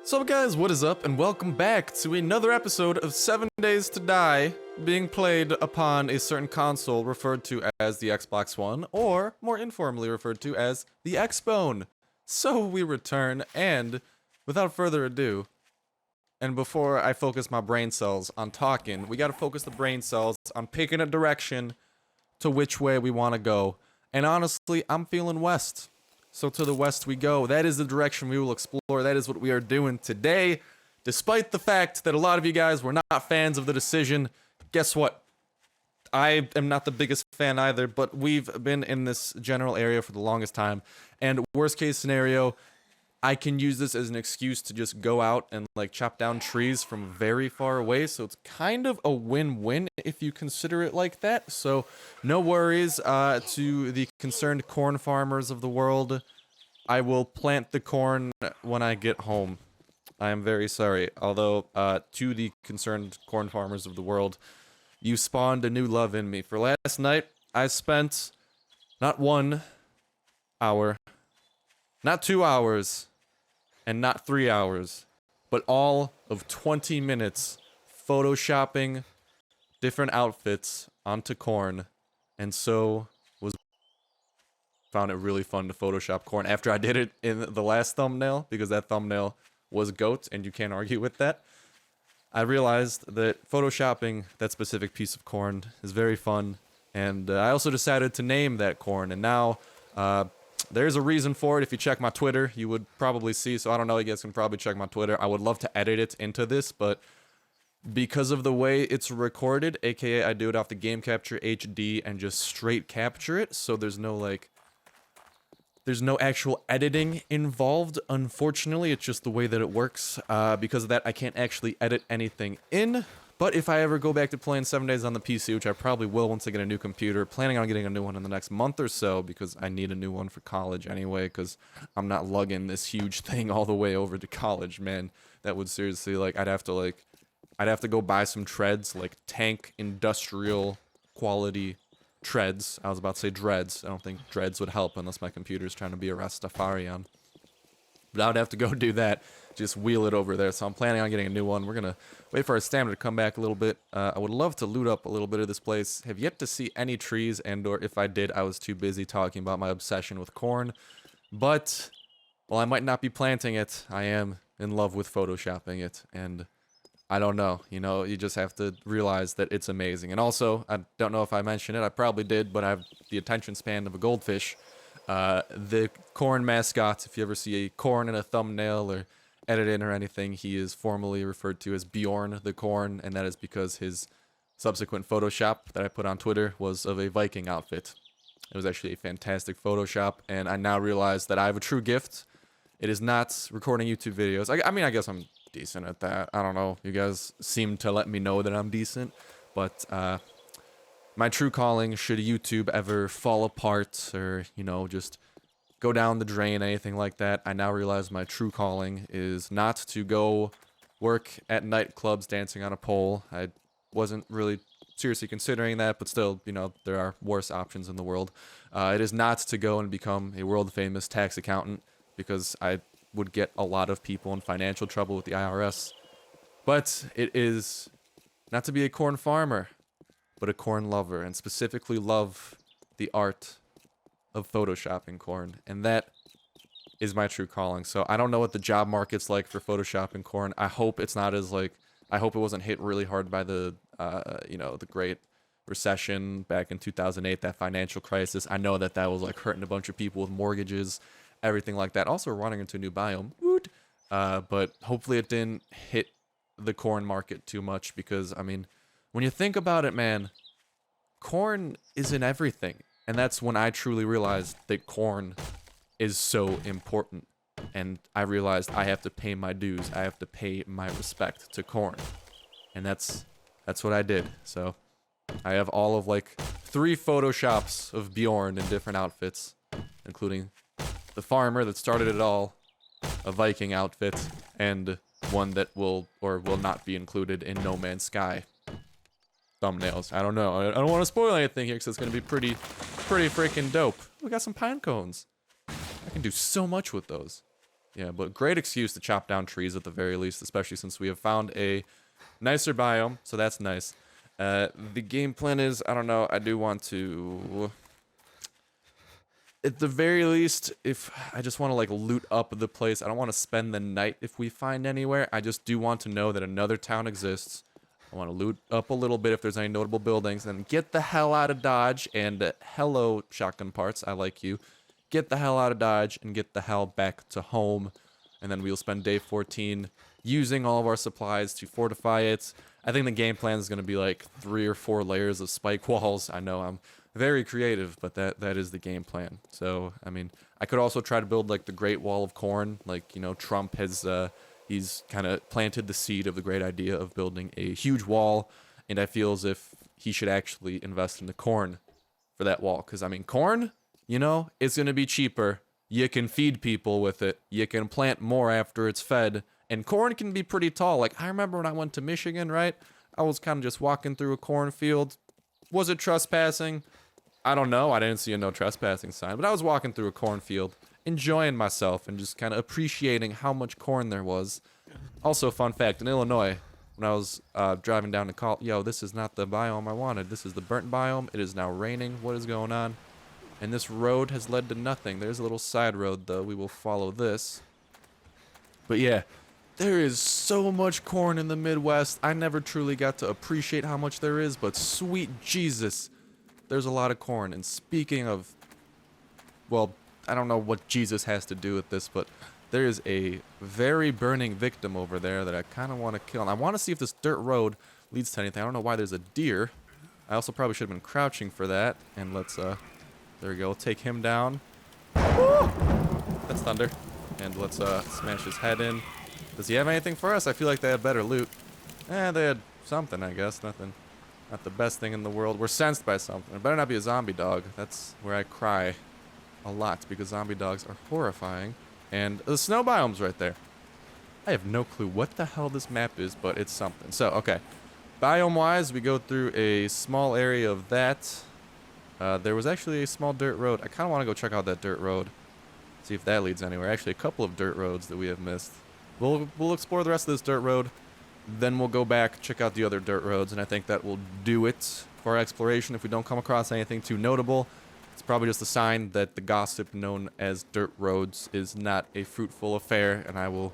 So guys, what is up, and welcome back to another episode of 7 Days to Die, being played upon a certain console referred to as the Xbox One, or more informally referred to as the Xbone. So we return, and without further ado, and before I focus my brain cells on talking, we gotta focus the brain cells on picking a direction to which way we want to go. And honestly, I'm feeling west. So to the west we go. That is the direction we will explore. That is what we are doing today. Despite the fact that a lot of you guys were not fans of the decision, guess what? I am not the biggest fan either, but we've been in this general area for the longest time. And worst case scenario, I can use this as an excuse to just go out and like chop down trees from very far away. So it's kind of a win-win if you consider it like that. So no worries to the concerned corn farmers of the world. I will plant the corn when I get home. I am very sorry. Although to the concerned corn farmers of the world, you spawned a new love in me. For last night, I spent not 1 hour, not 2 hours, and not 3 hours, but all of 20 minutes photoshopping different outfits onto corn, and so found it really fun to Photoshop corn after I did it in the last thumbnail, because that thumbnail was GOAT, and you can't argue with that. I realized that photoshopping that specific piece of corn is very fun, and I also decided to name that corn, and now there's a reason for it. If you check my Twitter, you would probably see, so I don't know, you guys can probably check my Twitter. I would love to edit it into this, but because of the way it's recorded, aka I do it off the Game Capture HD and just straight capture it, so there's no actual editing involved, unfortunately. It's just the way that it works. Because of that, I can't actually edit anything in. But if I ever go back to playing 7 Days on the PC, which I probably will once I get a new computer, planning on getting a new one in the next month or so, because I need a new one for college anyway, because I'm not lugging this huge thing all the way over to college, man. That would seriously, like, I'd have to go buy some treads, like tank industrial quality treads. I was about to say dreads. I don't think dreads would help unless my computer's trying to be a Rastafarian. But I would have to go do that, just wheel it over there. So I'm planning on getting a new one. We're going to wait for our stamina to come back a little bit. I would love to loot up a little bit of this place. Have yet to see any trees, and or if I did, I was too busy talking about my obsession with corn. But while I might not be planting it, I am in love with photoshopping it, and I don't know, you just have to realize that it's amazing. And also, I don't know if I mentioned it, I probably did, but I have the attention span of a goldfish. The corn mascot, if you ever see a corn in a thumbnail or edit in or anything, he is formally referred to as Bjorn the Corn, and that is because his subsequent Photoshop that I put on Twitter was of a Viking outfit. It was actually a fantastic Photoshop, and I now realize that I have a true gift. It is not recording YouTube videos. I mean, I guess I'm decent at that. I don't know. You guys seem to let me know that I'm decent, but my true calling, should YouTube ever fall apart or, just go down the drain, anything like that, I now realize my true calling is not to go work at nightclubs dancing on a pole. I wasn't really seriously considering that, but still, there are worse options in the world. It is not to go and become a world-famous tax accountant, because I would get a lot of people in financial trouble with the IRS. But it is not to be a corn farmer, but a corn lover, and specifically love the art of photoshopping corn. And that is my true calling. So I don't know what the job market's like for photoshopping corn. I hope it's not as I hope it wasn't hit really hard by the the Great Recession back in 2008, that financial crisis. I know that was hurting a bunch of people with mortgages, everything like that. Also, we're running into a new biome. Woot! But hopefully it didn't hit the corn market too much, because, I mean, when you think about it, man, corn is in everything. And that's when I truly realized that corn is so important. And I realized I have to pay my dues. I have to pay my respect to corn. And that's what I did. So I have all of 3 photoshops of Bjorn in different outfits, including the farmer that started it all, a Viking outfit, and one that will or will not be included in No Man's Sky thumbnails. I don't know. I don't want to spoil anything here, because it's going to be pretty freaking dope. We got some pine cones. I can do so much with those. Yeah, but great excuse to chop down trees at the very least, especially since we have found a nicer biome, so that's nice. The game plan is, I don't know, I do want to, at the very least, if I just want to like loot up the place, I don't want to spend the night if we find anywhere. I just do want to know that another town exists. I want to loot up a little bit if there's any notable buildings, then get the hell out of Dodge, and hello, shotgun parts, I like you. Get the hell out of Dodge and get the hell back to home, and then we'll spend day 14 using all of our supplies to fortify it. I think the game plan is going to be like 3 or 4 layers of spike walls. I know I'm very creative, but that is the game plan. So, I mean, I could also try to build like the Great Wall of Corn. Like, you know, Trump has, he's kind of planted the seed of the great idea of building a huge wall, and I feel as if he should actually invest in the corn for that wall. Because, I mean, corn, you know, it's going to be cheaper. You can feed people with it. You can plant more after it's fed. And corn can be pretty tall. Like, I remember when I went to Michigan, right? I was kind of just walking through a cornfield. Was it trespassing? I don't know. I didn't see a no trespassing sign. But I was walking through a cornfield, enjoying myself and just kind of appreciating how much corn there was. Also, fun fact, in Illinois, when I was driving down to college, yo, this is not the biome I wanted. This is the burnt biome. It is now raining. What is going on? And this road has led to nothing. There's a little side road, though. We will follow this. But yeah, there is so much corn in the Midwest. I never truly got to appreciate how much there is, but sweet Jesus, there's a lot of corn. And speaking of, well, I don't know what Jesus has to do with this, but there is a very burning victim over there that I kind of want to kill. And I want to see if this dirt road leads to anything. I don't know why there's a deer. I also probably should have been crouching for that. And let's, there we go, take him down. Woo! That's thunder. And let's smash his head in. Does he have anything for us? I feel like they have better loot. Eh, they had something, I guess. Nothing. Not the best thing in the world. We're sensed by something. It better not be a zombie dog. That's where I cry a lot, because zombie dogs are horrifying. And the snow biome's right there. I have no clue what the hell this map is, but it's something. So, okay. Biome-wise, we go through a small area of that. There was actually a small dirt road. I kind of want to go check out that dirt road. See if that leads anywhere. Actually, a couple of dirt roads that we have missed. We'll explore the rest of this dirt road. Then we'll go back, check out the other dirt roads, and I think that will do it for our exploration. If we don't come across anything too notable, it's probably just a sign that the gossip known as dirt roads is not a fruitful affair, and I will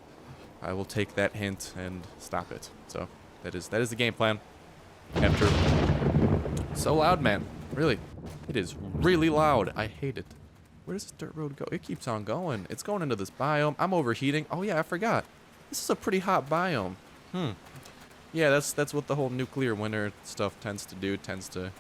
take that hint and stop it. So that is the game plan. After so loud, man. Really, it is really loud. I hate it. Where does this dirt road go? It keeps on going. It's going into this biome. I'm overheating. Oh yeah, I forgot. This is a pretty hot biome. Yeah, that's what the whole nuclear winter stuff tends to do. It tends to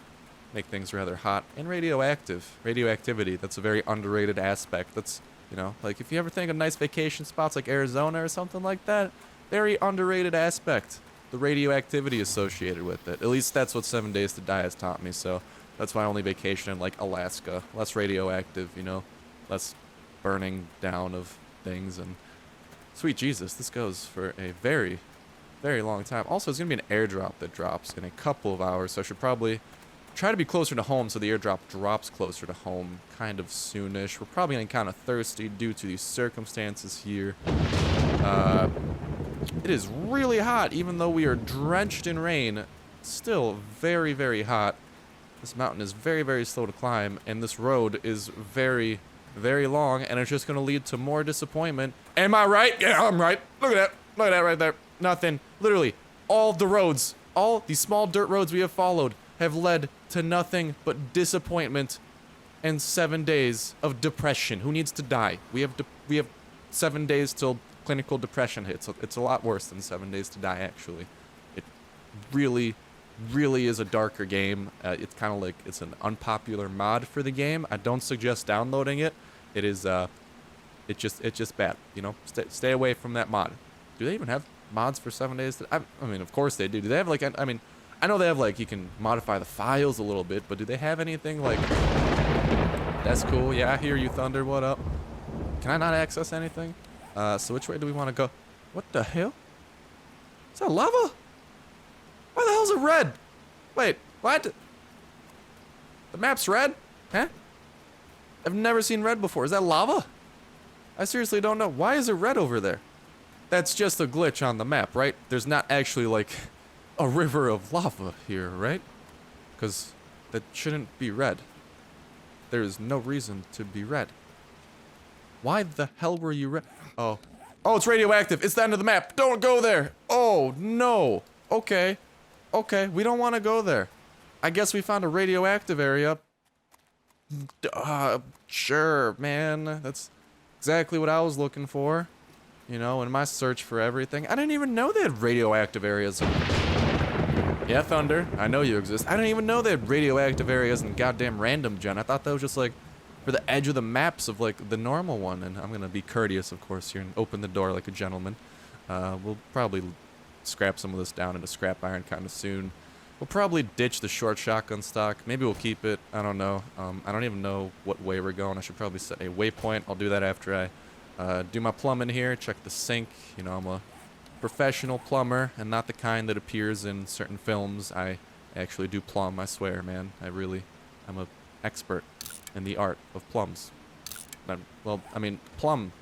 make things rather hot and radioactive. Radioactivity, that's a very underrated aspect. That's, you know, like if you ever think of nice vacation spots like Arizona or something like that, very underrated aspect. The radioactivity associated with it. At least that's what 7 Days to Die has taught me, so that's why I only vacation in like Alaska. Less radioactive, you know, less burning down of things. And sweet Jesus, this goes for a very, very long time. Also, it's going to be an airdrop that drops in a couple of hours, so I should probably try to be closer to home so the airdrop drops closer to home kind of soonish. We're probably getting kind of thirsty due to these circumstances here. It is really hot, even though we are drenched in rain. Still very, very hot. This mountain is very, very slow to climb, and this road is very, very long, and it's just going to lead to more disappointment. Am I right? Yeah, I'm right. Look at that. Look at that right there. Nothing. Literally, all the roads, all these small dirt roads we have followed have led to nothing but disappointment and 7 days of depression. Who needs to die? We have 7 days till clinical depression hits. It's a lot worse than 7 Days to Die, actually. It really, really is a darker game. It's kind of like it's an unpopular mod for the game. I don't suggest downloading it. It is it's just bad. You know, stay away from that mod. Do they even have mods for 7 Days to Die? I mean, of course they do. Do they have like, I mean, I know they have like, you can modify the files a little bit, but do they have anything like, that's cool. Yeah, I hear you, Thunder. What up? Can I not access anything? So which way do we want to go? What the hell? Is that lava? Why the hell is it red? Wait, what? The map's red? Huh? I've never seen red before. Is that lava? I seriously don't know. Why is it red over there? That's just a glitch on the map, right? There's not actually, like, a river of lava here, right? Because that shouldn't be red. There is no reason to be red. Why the hell were you red? Oh. Oh, it's radioactive. It's the end of the map. Don't go there. Oh, no. Okay. Okay, we don't want to go there. I guess we found a radioactive area. Sure, man. That's exactly what I was looking for. You know, in my search for everything. I didn't even know they had radioactive areas. Yeah, Thunder, I know you exist. I didn't even know they had radioactive areas in goddamn Random Gen. I thought that was just like for the edge of the maps of like the normal one. And I'm gonna be courteous, of course, here and open the door like a gentleman. We'll probably scrap some of this down into scrap iron kind of soon. We'll probably ditch the short shotgun stock. Maybe we'll keep it. I don't know. I don't even know what way we're going. I should probably set a waypoint. I'll do that after I do my plumbing here. Check the sink. You know, I'm a professional plumber and not the kind that appears in certain films. I actually do plumb, I swear, man. I'm a expert in the art of plums. Well, I mean, plums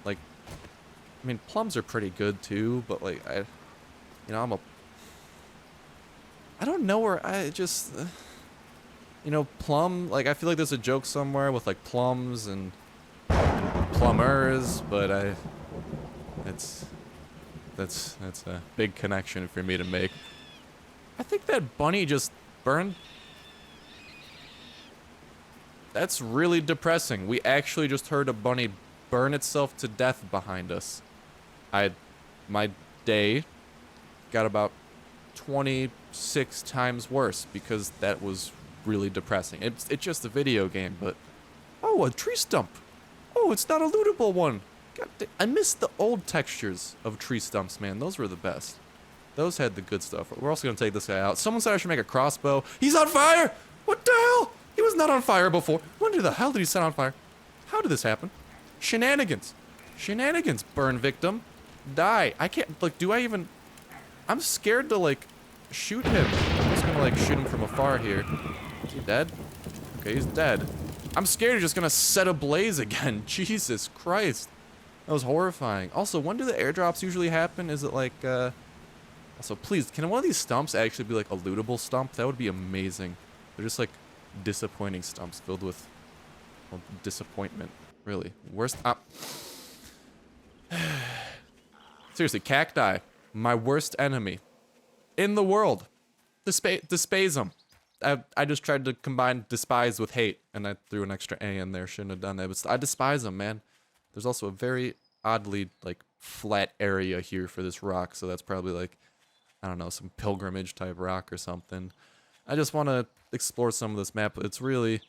are pretty good too, but like, I don't know where plum, like, I feel like there's a joke somewhere with like plums and plumbers, but that's a big connection for me to make. I think that bunny just burned. That's really depressing. We actually just heard a bunny burn itself to death behind us. My day got about 26 times worse because that was really depressing. It's just a video game, but oh, a tree stump. Oh, it's not a lootable one. I miss the old textures of tree stumps, man. Those were the best. Those had the good stuff. We're also going to take this guy out. Someone said I should make a crossbow. He's on fire! What the hell? He was not on fire before. When the hell did he set on fire? How did this happen? Shenanigans. Shenanigans, burn victim. Die. I can't, like, do I even... I'm scared to, like, shoot him. I'm just going to, like, shoot him from afar here. Is he dead? Okay, he's dead. I'm scared he's just going to set ablaze again. Jesus Christ. That was horrifying. Also, when do the airdrops usually happen? Is it like, Also, please, can one of these stumps actually be like a lootable stump? That would be amazing. They're just like disappointing stumps filled with, well, disappointment. Really. Worst Seriously, cacti. My worst enemy. In the world. Despise them. I just tried to combine despise with hate, and I threw an extra A in there. Shouldn't have done that, but I despise them, man. There's also a very oddly, like, flat area here for this rock, so that's probably, like, I don't know, some pilgrimage type rock or something. I just want to explore some of this map. It's really...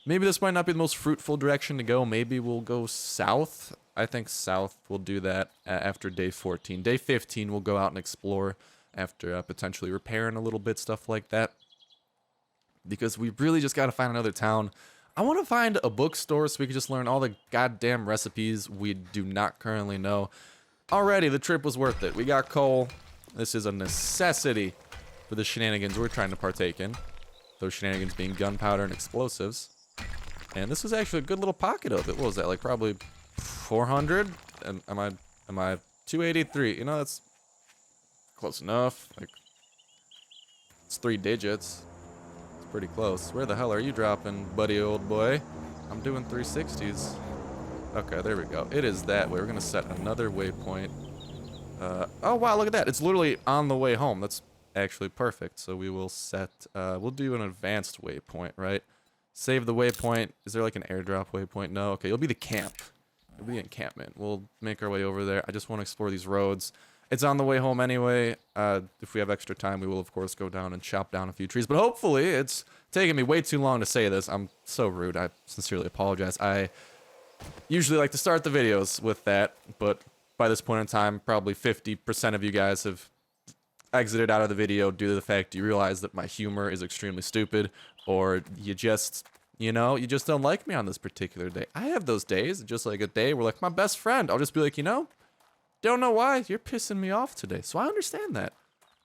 Maybe this might not be the most fruitful direction to go. Maybe we'll go south. I think south we'll do that after day 14. Day 15 we'll go out and explore after potentially repairing a little bit, stuff like that. Because we really just got to find another town. I want to find a bookstore so we can just learn all the goddamn recipes we do not currently know. Already, the trip was worth it. We got coal. This is a necessity for the shenanigans we're trying to partake in. Those shenanigans being gunpowder and explosives. And this was actually a good little pocket of it. What was that, like probably 400? Am I 283? You know, that's close enough. Like, it's 3 digits. Pretty close. Where the hell are you dropping, buddy old boy? I'm doing 360s. Okay, there we go. It is that way. We're gonna set another waypoint. Oh wow, look at that. It's literally on the way home. That's actually perfect. So we will set, we'll do an advanced waypoint, right? Save the waypoint. Is there like an airdrop waypoint? No. Okay, it'll be the camp. It'll be the encampment. We'll make our way over there. I just want to explore these roads. It's on the way home anyway. If we have extra time, we will, of course, go down and chop down a few trees. But hopefully, it's taking me way too long to say this. I'm so rude. I sincerely apologize. I usually like to start the videos with that. But by this point in time, probably 50% of you guys have exited out of the video due to the fact you realize that my humor is extremely stupid. Or you just, you know, you just don't like me on this particular day. I have those days, just like a day where, like, my best friend, I'll just be like, you know, don't know why, you're pissing me off today. So I understand that.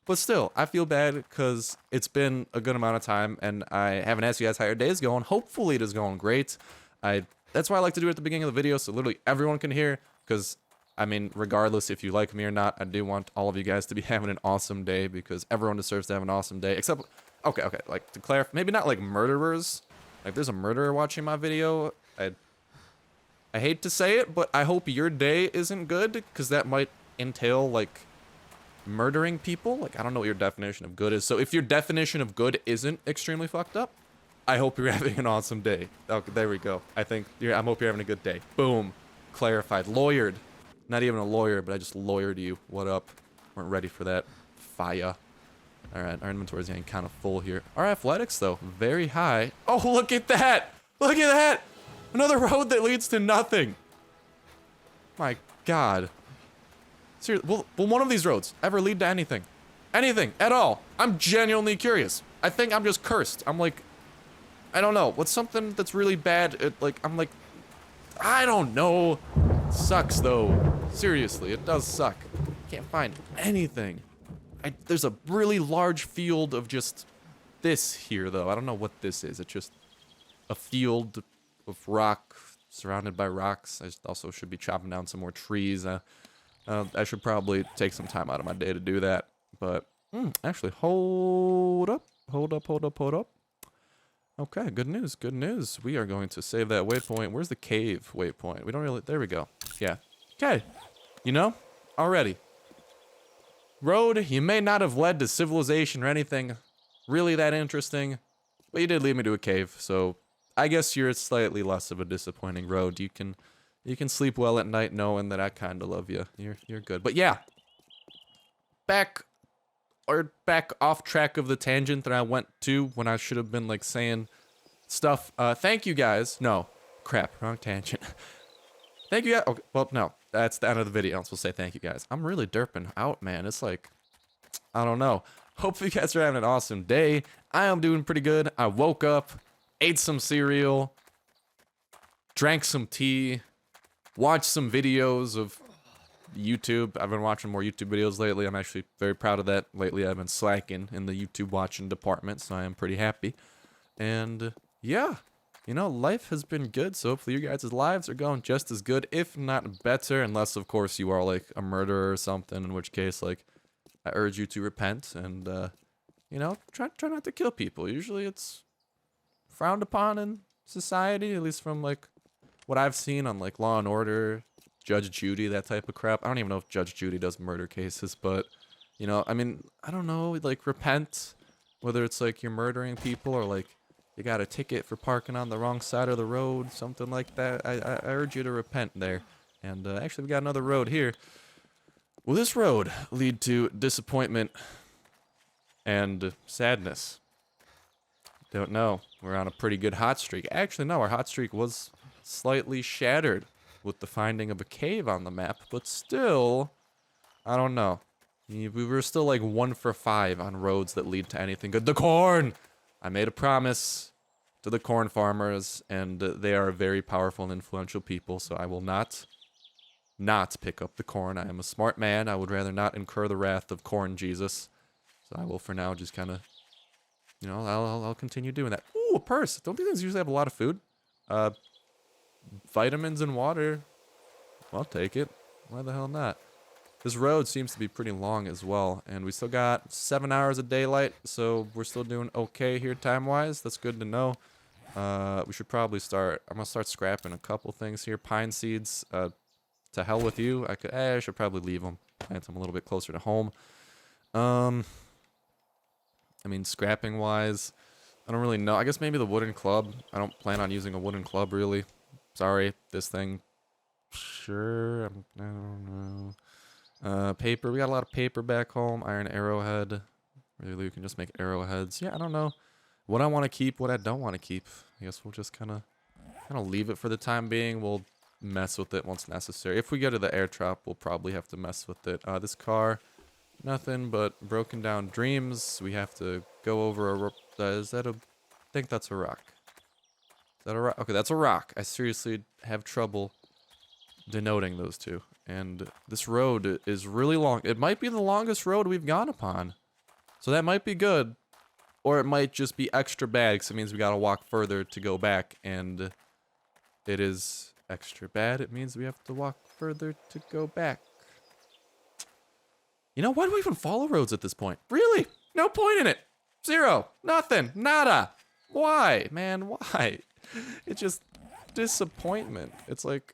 But still, I feel bad because it's been a good amount of time and I haven't asked you guys how your day is going. Hopefully it is going great. That's why I like to do it at the beginning of the video so literally everyone can hear. because, I mean, regardless if you like me or not, I do want all of you guys to be having an awesome day, because everyone deserves to have an awesome day, except, okay, like, to clarify, maybe not like murderers. Like, there's a murderer watching my video. I hate to say it, but I hope your day isn't good, because that might entail, like, murdering people. Like, I don't know what your definition of good is. So if your definition of good isn't extremely fucked up, I hope you're having an awesome day. Okay, there we go. I hope you're having a good day. Boom. Clarified. Lawyered. Not even a lawyer, but I just lawyered you. What up? Weren't ready for that. Fire. Alright, our inventory's getting kind of full here. Our athletics, though, very high. Oh, look at that! Look at that! Another road that leads to nothing. My god. Seriously, will one of these roads ever lead to anything? Anything at all? I'm genuinely curious. I think I'm just cursed. I'm like, I don't know. What's something that's really bad? I'm like, I don't know. It sucks, though. Seriously, it does suck. Can't find anything. There's a really large field of just this here, though. I don't know what this is. It's just a field of rock surrounded by rocks. I also should be chopping down some more trees. I should probably take some time out of my day to do that. But actually, hold up. Okay, good news. We are going to save that waypoint. Where's the cave waypoint? We don't really, there we go. Yeah. Okay. You know, already. Road, you may not have led to civilization or anything really that interesting, but you did lead me to a cave, so I guess you're slightly less of a disappointing road. You can sleep well at night knowing that I kind of love you. You're good. But yeah, back off track of the tangent that I went to when I should have been like saying stuff. Thank you guys. No, crap, wrong tangent. Thank you guys. Okay, well, no, that's the end of the video. I'm supposed to say thank you guys. I'm really derping out, man. It's like, I don't know. Hope you guys are having an awesome day. I am doing pretty good. I woke up, ate some cereal, drank some tea, watched some videos of YouTube. I've been watching more YouTube videos lately. I'm actually very proud of that. Lately, I've been slacking in the YouTube watching department, so I am pretty happy. And yeah, you know, life has been good, so hopefully you guys' lives are going just as good, if not better, unless, of course, you are, like, a murderer or something, in which case, like, I urge you to repent and, you know, try not to kill people. Usually it's frowned upon in society, at least from, like, what I've seen on, like, Law & Order, Judge Judy, that type of crap. I don't even know if Judge Judy does murder cases, but, you know, I mean, I don't know, like, repent, whether it's, like, you're murdering people or, like, you got a ticket for parking on the wrong side of the road, something like that. I urge you to repent there. And actually, we got another road here. Will this road lead to disappointment and sadness? Don't know. We're on a pretty good hot streak. Actually, no, our hot streak was slightly shattered with the finding of a cave on the map, but still, I don't know. We were still like 1 for 5 on roads that lead to anything good. The corn! I made a promise to the corn farmers, and they are very powerful and influential people, so I will not pick up the corn. I am a smart man. I would rather not incur the wrath of corn Jesus. So I will, for now, just kind of, you know, I'll continue doing that. Ooh, a purse. Don't these things usually have a lot of food? Vitamins and water. I'll take it. Why the hell not? This road seems to be pretty long as well, and we still got 7 hours of daylight, so we're still doing okay here time-wise. That's good to know. We should probably start. I'm gonna start scrapping a couple things here. Pine seeds. To hell with you. I should probably leave them. Plant them a little bit closer to home. I mean, scrapping wise, I don't really know. I guess maybe the wooden club. I don't plan on using a wooden club really. Sorry, this thing. Sure, I don't know. Paper. We got a lot of paper back home. Iron arrowhead. Really, you can just make arrowheads. Yeah, I don't know what I want to keep, what I don't want to keep. I guess we'll just kind of leave it for the time being. We'll mess with it once necessary. If we go to the airdrop, we'll probably have to mess with it. This car, nothing but broken down dreams. We have to go over a... is that a... I think that's a rock. Is that a rock? Okay, that's a rock. I seriously have trouble denoting those two. And this road is really long. It might be the longest road we've gone upon. So that might be good. Or it might just be extra bad, because it means we gotta walk further to go back. And it is extra bad. It means we have to walk further to go back. You know, why do we even follow roads at this point? Really? No point in it. Zero. Nothing. Nada. Why? Man, why? It's just disappointment. It's like,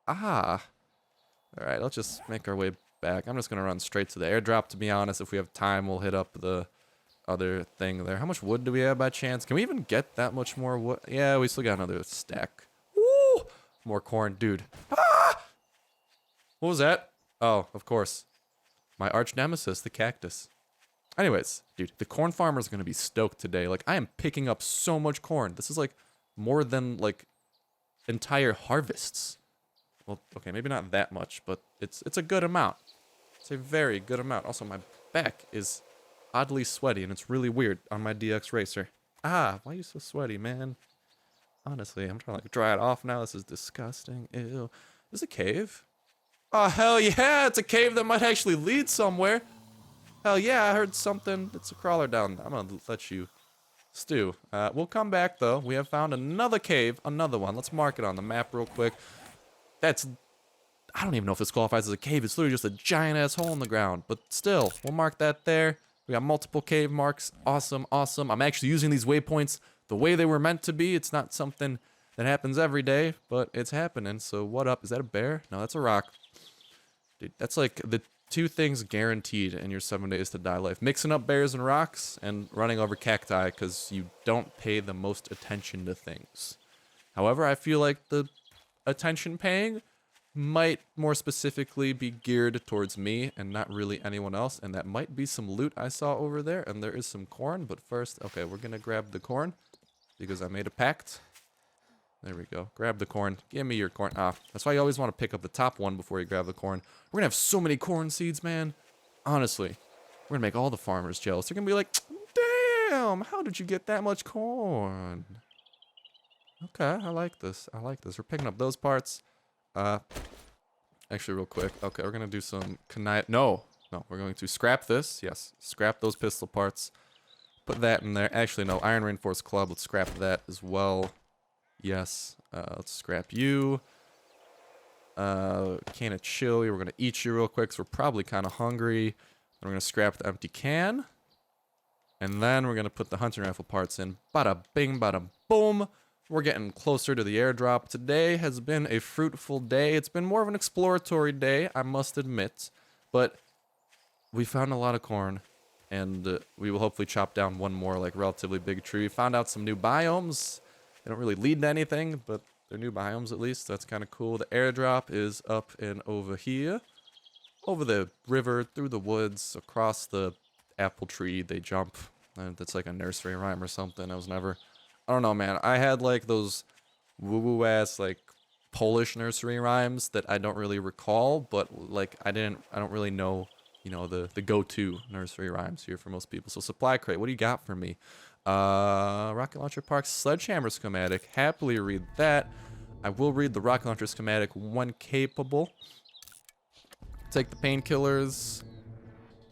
ah. Alright, let's just make our way back. I'm just gonna run straight to the airdrop, to be honest. If we have time, we'll hit up the other thing there. How much wood do we have by chance? Can we even get that much more wood? Yeah, we still got another stack. Woo! More corn. Dude. Ah! What was that? Oh, of course. My arch nemesis, the cactus. Anyways, dude, the corn farmer's gonna be stoked today. Like, I am picking up so much corn. This is like more than like entire harvests. Well, okay, maybe not that much, but it's a good amount. It's a very good amount. Also, my back is oddly sweaty, and it's really weird on my DX Racer. Ah, why are you so sweaty, man? Honestly, I'm trying to like dry it off now. This is disgusting. Ew. Is a cave? Oh, hell yeah, it's a cave that might actually lead somewhere. Hell yeah, I heard something. It's a crawler down there. I'm gonna let you stew. We'll come back, though. We have found another cave, another one. Let's mark it on the map real quick. That's... I don't even know if this qualifies as a cave. It's literally just a giant-ass hole in the ground. But still, we'll mark that there. We got multiple cave marks. Awesome, awesome. I'm actually using these waypoints the way they were meant to be. It's not something that happens every day, but it's happening. So what up? Is that a bear? No, that's a rock. Dude, that's like the two things guaranteed in your 7 days to die life. Mixing up bears and rocks and running over cacti because you don't pay the most attention to things. However, I feel like the attention paying might more specifically be geared towards me and not really anyone else. And that might be some loot I saw over there. And there is some corn. But first, okay, we're going to grab the corn because I made a pact. There we go. Grab the corn. Give me your corn. Ah, that's why you always want to pick up the top one before you grab the corn. We're going to have so many corn seeds, man. Honestly, we're going to make all the farmers jealous. They're going to be like, damn, how did you get that much corn? Okay, I like this. I like this. We're picking up those parts. Actually, real quick. Okay, we're going to do some No, we're going to scrap this. Yes, scrap those pistol parts. Put that in there. Actually, no, iron reinforced club. Let's scrap that as well. Yes, let's scrap you. Can of chili. We're going to eat you real quick, so we're probably kind of hungry. Then we're going to scrap the empty can. And then we're going to put the hunting rifle parts in. Bada bing, bada boom. We're getting closer to the airdrop. Today has been a fruitful day. It's been more of an exploratory day, I must admit. But we found a lot of corn. And we will hopefully chop down one more, like, relatively big tree. We found out some new biomes. They don't really lead to anything, but they're new biomes at least. That's kind of cool. The airdrop is up and over here. Over the river, through the woods, across the apple tree. They jump. That's like a nursery rhyme or something. I don't know, man. I had like those woo-woo ass like Polish nursery rhymes that I don't really recall, but like I don't really know, you know, the go-to nursery rhymes here for most people. So supply crate, what do you got for me? Rocket launcher parks, sledgehammer schematic. Happily read that. I will read the rocket launcher schematic when capable. Take the painkillers.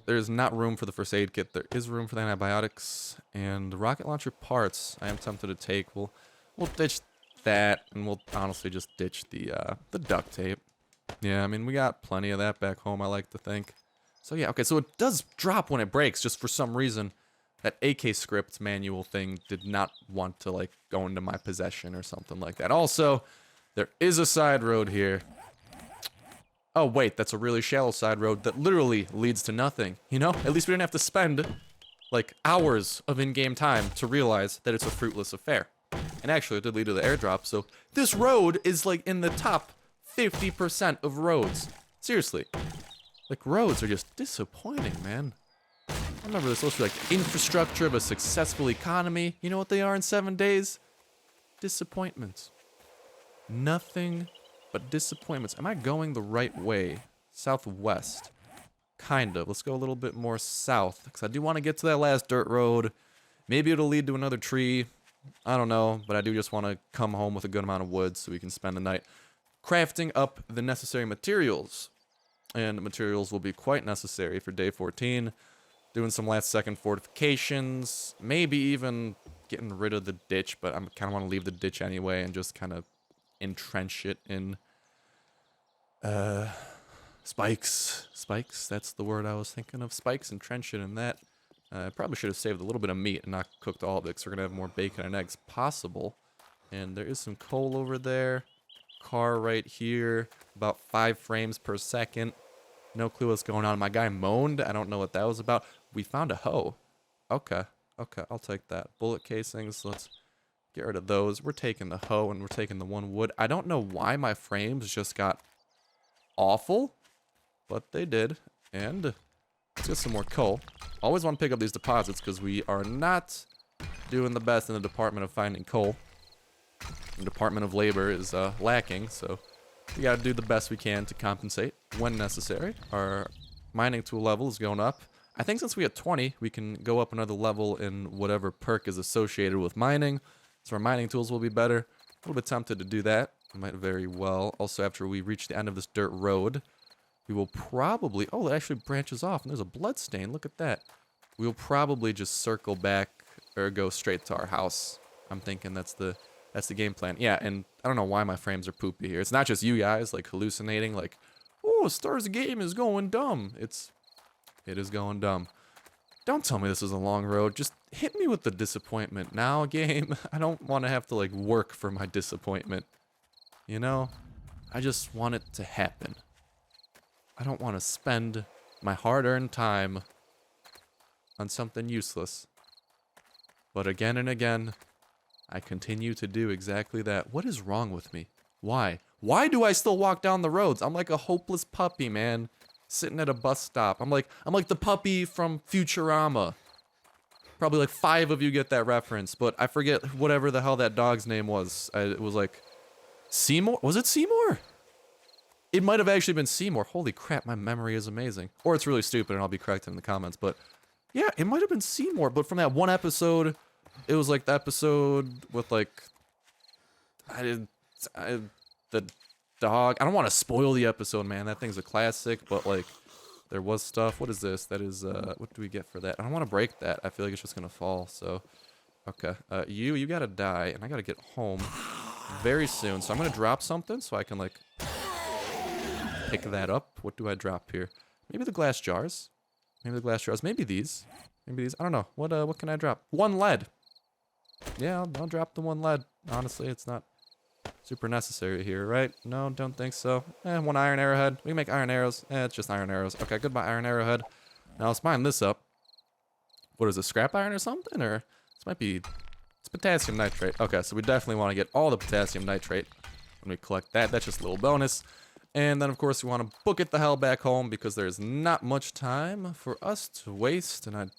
There's not room for the first aid kit. There is room for the antibiotics and the rocket launcher parts. I am tempted to take. We'll ditch that, and we'll honestly just ditch the duct tape. Yeah, I mean we got plenty of that back home, I like to think. So yeah, okay. So it does drop when it breaks, just for some reason. That AK script manual thing did not want to like go into my possession or something like that. Also, there is a side road here. Oh wait, that's a really shallow side road that literally leads to nothing. You know, at least we didn't have to spend like hours of in-game time to realize that it's a fruitless affair. And actually, it did lead to the airdrop. So this road is like in the top 50% of roads. Seriously, like roads are just disappointing, man. I remember they're supposed to be like infrastructure of a successful economy. You know what they are in 7 days? Disappointments. Nothing but disappointments. Am I going the right way? Southwest. Kind of. Let's go a little bit more south, because I do want to get to that last dirt road. Maybe it'll lead to another tree. I don't know, but I do just want to come home with a good amount of wood so we can spend the night crafting up the necessary materials. And materials will be quite necessary for day 14. Doing some last second fortifications, maybe even getting rid of the ditch, but I kind of want to leave the ditch anyway and just kind of entrench it in Spikes. Spikes, that's the word I was thinking of. Spikes and trenchant and that. I probably should have saved a little bit of meat and not cooked all of it, because we're going to have more bacon and eggs possible. And there is some coal over there. Car right here. About 5 frames per second. No clue what's going on. My guy moaned. I don't know what that was about. We found a hoe. Okay. Okay, I'll take that. Bullet casings. Let's get rid of those. We're taking the hoe and we're taking the 1 wood. I don't know why my frames just got awful, but they did. And let's get some more coal. Always want to pick up these deposits because we are not doing the best in the department of finding coal. The Department of Labor is lacking, so we got to do the best we can to compensate when necessary. Our mining tool level is going up. I think since we had 20, we can go up another level in whatever perk is associated with mining. So our mining tools will be better. A little bit tempted to do that. Might very well. Also, after we reach the end of this dirt road, we will probably... Oh, it actually branches off, and there's a blood stain. Look at that. We'll probably just circle back or go straight to our house. I'm thinking that's the game plan. Yeah, and I don't know why my frames are poopy here. It's not just you guys, like, hallucinating, like, oh, Star's game is going dumb. It is going dumb. Don't tell me this is a long road. Just hit me with the disappointment now, game. I don't want to have to, like, work for my disappointment. You know? I just want it to happen. I don't want to spend my hard-earned time on something useless. But again and again, I continue to do exactly that. What is wrong with me? Why? Why do I still walk down the roads? I'm like a hopeless puppy, man. Sitting at a bus stop. I'm like the puppy from Futurama. Probably like 5 of you get that reference, but I forget whatever the hell that dog's name was. It was like Seymour? Was it Seymour? It might have actually been Seymour. Holy crap, my memory is amazing. Or it's really stupid and I'll be corrected in the comments, but yeah, it might have been Seymour, but from that one episode, it was like the episode with like the dog. I don't want to spoil the episode, man. That thing's a classic, but like there was stuff. What is this? That is what do we get for that? I don't want to break that. I feel like it's just gonna fall. So okay, you gotta die, and I gotta get home very soon. So I'm gonna drop something so I can like pick that up. What do I drop here? Maybe the glass jars. Maybe the glass jars. Maybe these. Maybe these. I don't know. What can I drop? 1 lead. Yeah, I'll drop the 1 lead. Honestly, it's not super necessary here, right? No, don't think so. 1 iron arrowhead. We can make iron arrows. It's just iron arrows. Okay, goodbye, iron arrowhead. Now let's mine this up. What is this, scrap iron or something? Or this might be... It's potassium nitrate. Okay, so we definitely want to get all the potassium nitrate when we collect that. That's just a little bonus. And then, of course, we want to book it the hell back home because there's not much time for us to waste. And I'd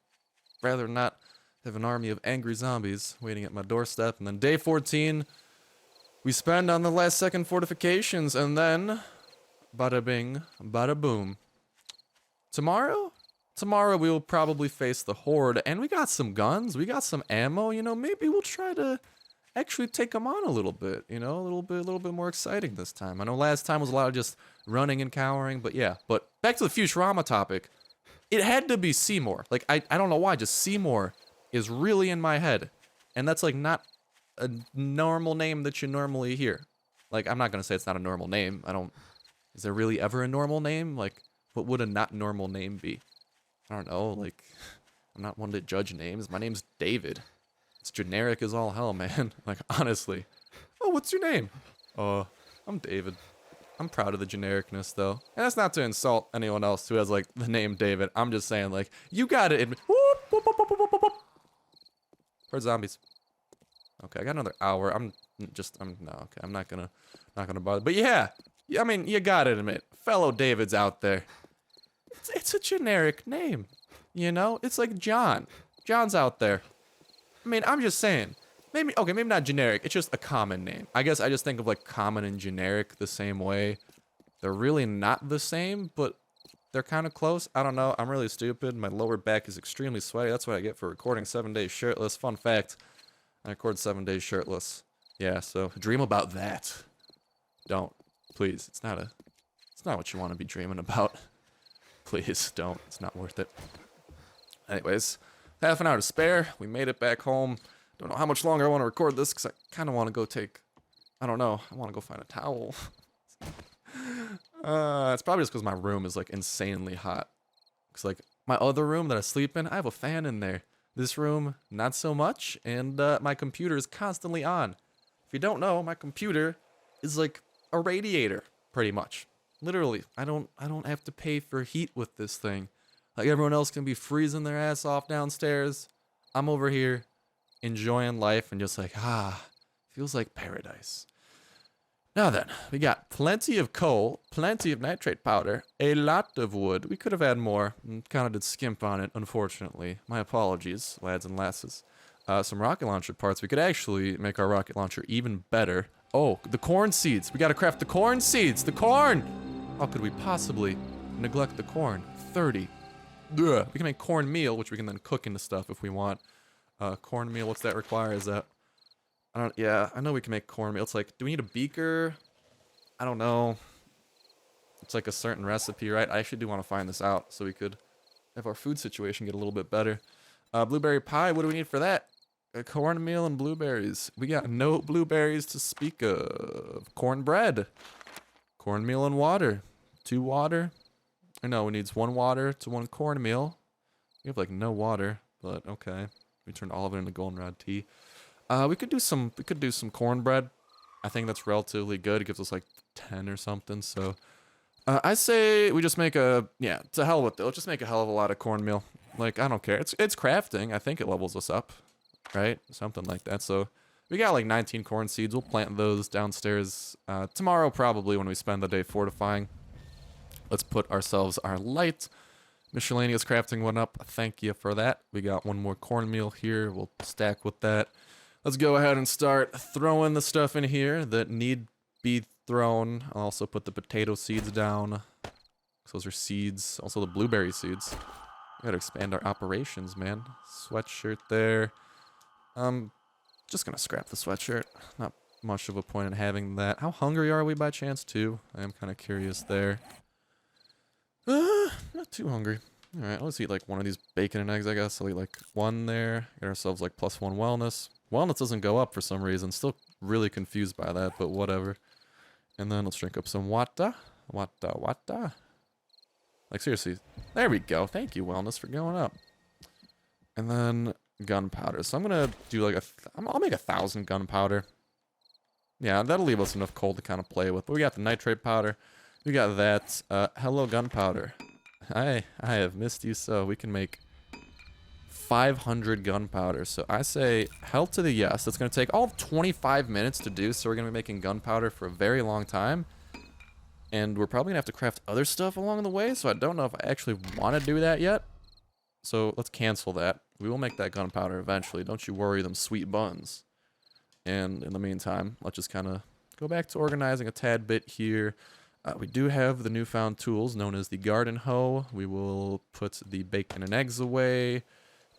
rather not have an army of angry zombies waiting at my doorstep. And then day 14... we spend on the last second fortifications, and then bada bing, bada boom. Tomorrow we will probably face the Horde, and we got some guns, we got some ammo, you know, maybe we'll try to actually take them on a little bit, you know, a little bit more exciting this time. I know last time was a lot of just running and cowering, but yeah. But back to the Futurama topic, it had to be Seymour. Like, I don't know why, just Seymour is really in my head, and that's like not a normal name that you normally hear. Like, I'm not gonna say it's not a normal name. Is there really ever a normal name? Like, what would a not normal name be? I don't know, like, I'm not one to judge names. My name's David. It's generic as all hell, man. Like, honestly. Oh, what's your name? I'm David. I'm proud of the genericness, though. And that's not to insult anyone else who has, like, the name David. I'm just saying, like, you gotta admit... Whoop, whoop, whoop, whoop, whoop, whoop. Where's zombies? Okay, I got another hour. I'm not gonna bother. But yeah, I mean, you gotta admit, fellow Davids out there, it's a generic name, you know? It's like John. John's out there. I mean, I'm just saying, maybe not generic, it's just a common name. I guess I just think of like common and generic the same way. They're really not the same, but they're kind of close. I don't know, I'm really stupid. My lower back is extremely sweaty. That's what I get for recording 7 days shirtless. Fun fact. I record 7 days shirtless. Yeah, so dream about that. Don't. Please. It's not what you want to be dreaming about. Please don't. It's not worth it. Anyways, half an hour to spare. We made it back home. Don't know how much longer I want to record this because I kind of want to go take... I don't know. I want to go find a towel. It's probably just because my room is like insanely hot. Cause like my other room that I sleep in, I have a fan in there. This room, not so much, and my computer is constantly on. If you don't know, my computer is like a radiator, pretty much. Literally, I don't have to pay for heat with this thing. Like everyone else can be freezing their ass off downstairs. I'm over here enjoying life and just like, feels like paradise. Now then, we got plenty of coal, plenty of nitrate powder, a lot of wood. We could have had more, and kind of did skimp on it, unfortunately. My apologies, lads and lasses. Some rocket launcher parts. We could actually make our rocket launcher even better. Oh, the corn seeds. We gotta craft the corn seeds. The corn! How could we possibly neglect the corn? 30. Ugh. We can make cornmeal, which we can then cook into stuff if we want. Cornmeal, what's that require? Is that... yeah, I know we can make cornmeal. It's like, do we need a beaker? I don't know. It's like a certain recipe, right? I actually do want to find this out so we could have our food situation get a little bit better. Blueberry pie, what do we need for that? Cornmeal and blueberries. We got no blueberries to speak of. Cornbread. Cornmeal and water. 2 water. Or no, we needs 1 water to 1 cornmeal. We have like no water, but okay. We turned all of it into goldenrod tea. We could do some cornbread. I think that's relatively good. It gives us like 10 or something. So I say we just make to hell with it. Let's just make a hell of a lot of cornmeal. Like, I don't care. It's crafting. I think it levels us up, right? Something like that. So we got like 19 corn seeds. We'll plant those downstairs tomorrow probably when we spend the day fortifying. Let's put ourselves our light miscellaneous crafting one up. Thank you for that. We got 1 more cornmeal here. We'll stack with that. Let's go ahead and start throwing the stuff in here that need be thrown. I'll also put the potato seeds down. Those are seeds. Also the blueberry seeds. We gotta expand our operations, man. Sweatshirt there. Just gonna scrap the sweatshirt. Not much of a point in having that. How hungry are we by chance, too? I am kind of curious there. Not too hungry. Alright, let's eat like 1 of these bacon and eggs, I guess. I'll eat like 1 there. Get ourselves like +1 wellness. Wellness doesn't go up for some reason. Still really confused by that, but whatever. And then let's drink up some water. Water. Like, seriously. There we go. Thank you, wellness, for going up. And then gunpowder. So I'm going to do like I'll make 1,000 gunpowder. Yeah, that'll leave us enough coal to kind of play with. But we got the nitrate powder. We got that. Hello, gunpowder. I have missed you so. We can make 500 gunpowder. So I say hell to the yes. That's going to take all of 25 minutes to do. So we're going to be making gunpowder for a very long time. And we're probably going to have to craft other stuff along the way. So I don't know if I actually want to do that yet. So let's cancel that. We will make that gunpowder eventually. Don't you worry, them sweet buns. And in the meantime, let's just kind of go back to organizing a tad bit here. We do have the newfound tools known as the garden hoe. We will put the bacon and eggs away.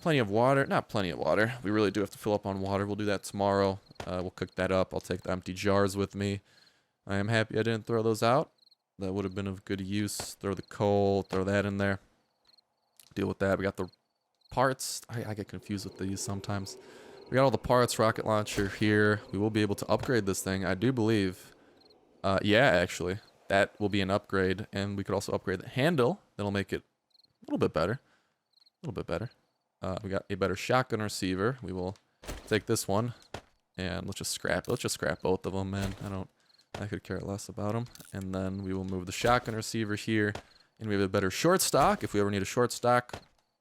Plenty of water. Not plenty of water. We really do have to fill up on water. We'll do that tomorrow. We'll cook that up. I'll take the empty jars with me. I am happy I didn't throw those out. That would have been of good use. Throw the coal. Throw that in there. Deal with that. We got the parts. I get confused with these sometimes. We got all the parts. Rocket launcher here. We will be able to upgrade this thing, I do believe. Yeah, actually. That will be an upgrade. And we could also upgrade the handle. That'll make it a little bit better. A little bit better. We got a better shotgun receiver. We will take this one. And let's just scrap both of them, man. I could care less about them. And then we will move the shotgun receiver here. And we have a better short stock. If we ever need a short stock,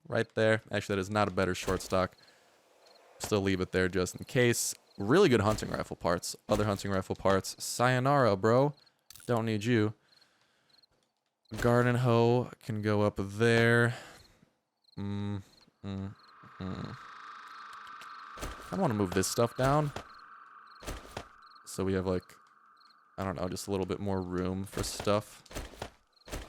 right there. Actually, that is not a better short stock. Still leave it there just in case. Really good hunting rifle parts. Other hunting rifle parts. Sayonara, bro. Don't need you. Garden hoe can go up there. I want to move this stuff down. So we have like, I don't know, just a little bit more room for stuff.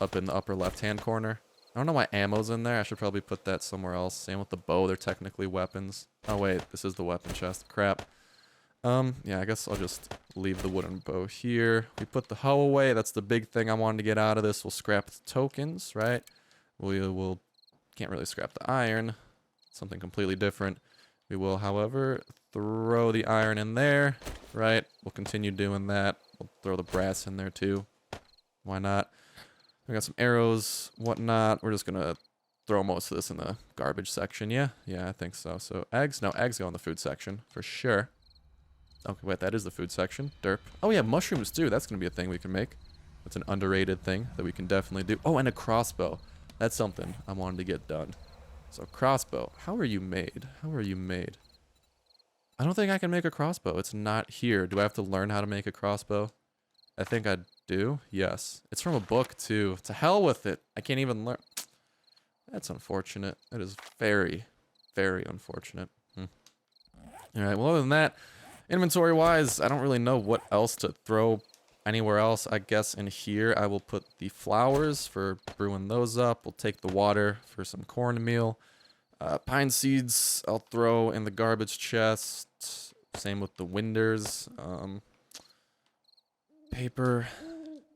Up in the upper left-hand corner. I don't know why ammo's in there. I should probably put that somewhere else. Same with the bow. They're technically weapons. Oh, wait. This is the weapon chest. Crap. Yeah, I guess I'll just leave the wooden bow here. We put the hoe away. That's the big thing I wanted to get out of this. We'll scrap the tokens, right? We'll can't really scrap the iron. Something completely different. We will, however, throw the iron in there, right? We'll continue doing that. We'll throw the brass in there too. Why not? We got some arrows, whatnot. We're just gonna throw most of this in the garbage section. Yeah, I think so. So eggs, no, eggs go in the food section for sure. Okay, wait, that is the food section. Derp. Oh yeah, mushrooms too. That's gonna be a thing we can make. That's an underrated thing that we can definitely do. Oh, and a crossbow. That's something I wanted to get done. So crossbow. How are you made? How are you made? I don't think I can make a crossbow. It's not here. Do I have to learn how to make a crossbow? I think I do. Yes. It's from a book too. To hell with it. I can't even learn. That's unfortunate. That is very, very unfortunate. Alright, well other than that, inventory-wise, I don't really know what else to throw anywhere else. I guess in here I will put the flowers for brewing those up. We'll take the water for some cornmeal. Pine seeds I'll throw in the garbage chest. Same with the winders. Paper.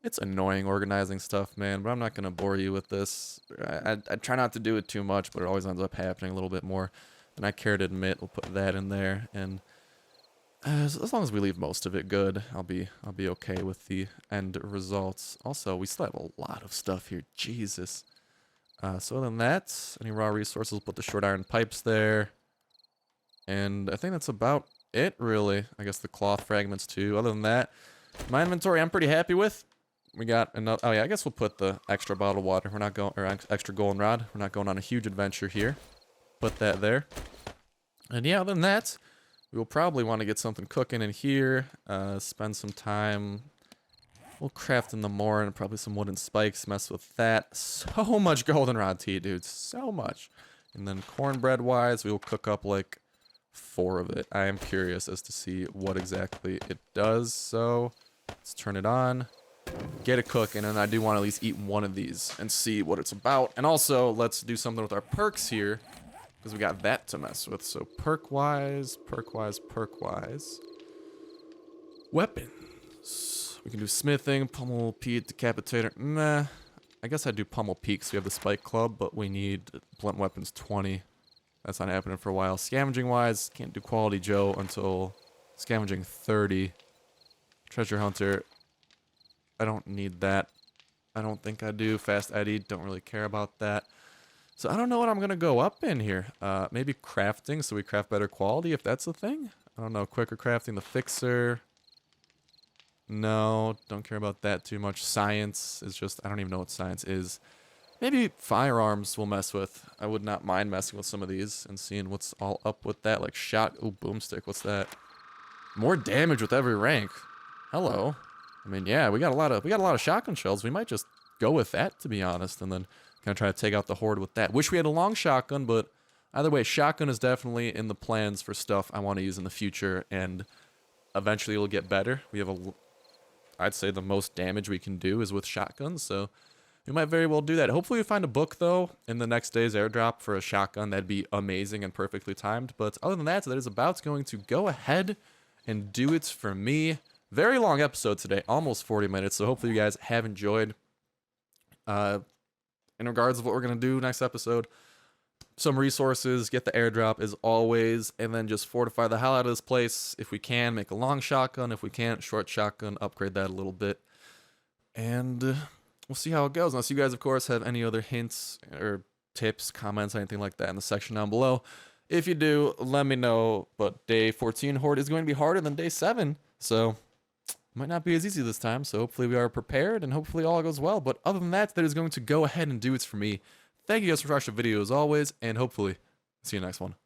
It's annoying organizing stuff, man, but I'm not going to bore you with this. I try not to do it too much, but it always ends up happening a little bit more than I care to admit. We'll put that in there, and as long as we leave most of it good, I'll be okay with the end results. Also, we still have a lot of stuff here. Jesus. So other than that, any raw resources, we'll put the short iron pipes there. And I think that's about it, really. I guess the cloth fragments, too. Other than that, my inventory I'm pretty happy with. We got enough. Oh yeah, I guess we'll put the extra bottled water. We're not going, or extra goldenrod. We're not going on a huge adventure here. Put that there. And yeah, other than that, we will probably want to get something cooking in here. Spend some time. We'll craft in the more and probably some wooden spikes. Mess with that. So much goldenrod tea, dude. So much. And then cornbread wise, we will cook up like 4 of it. I am curious as to see what exactly it does. So let's turn it on. Get it cooking, and I do want to at least eat one of these and see what it's about. And also, let's do something with our perks here, because we got that to mess with. So perk-wise. Weapons. We can do smithing, pummel, peat, decapitator. Meh. I guess I'd do pummel peak, because we have the spike club, but we need blunt weapons 20. That's not happening for a while. Scavenging-wise, can't do quality Joe until scavenging 30. Treasure hunter. I don't need that. I don't think I do. Fast Eddie, don't really care about that. So I don't know what I'm going to go up in here. Maybe crafting, so we craft better quality, if that's a thing. I don't know. Quicker crafting, the fixer. No, don't care about that too much. Science is just, I don't even know what science is. Maybe firearms we'll mess with. I would not mind messing with some of these and seeing what's all up with that. Like shot, ooh, boomstick, what's that? More damage with every rank. Hello. I mean, yeah, we got a lot of shotgun shells. We might just go with that, to be honest, and then kind of try to take out the horde with that. Wish we had a long shotgun, but either way, shotgun is definitely in the plans for stuff I want to use in the future, and eventually it'll get better. We have I'd say the most damage we can do is with shotguns, so we might very well do that. Hopefully we find a book, though, in the next day's airdrop for a shotgun. That'd be amazing and perfectly timed. But other than that is about going to go ahead and do it for me. Very long episode today, almost 40 minutes, so hopefully you guys have enjoyed. In regards to what we're going to do next episode, some resources, get the airdrop as always, and then just fortify the hell out of this place. If we can, make a long shotgun. If we can't, short shotgun, upgrade that a little bit. And we'll see how it goes. Unless you guys, of course, have any other hints or tips, comments, anything like that in the section down below. If you do, let me know. But day 14 horde is going to be harder than day 7, so might not be as easy this time, so hopefully we are prepared, and hopefully all goes well. But other than that is going to go ahead and do it for me. Thank you guys for watching the video as always, and hopefully see you next one.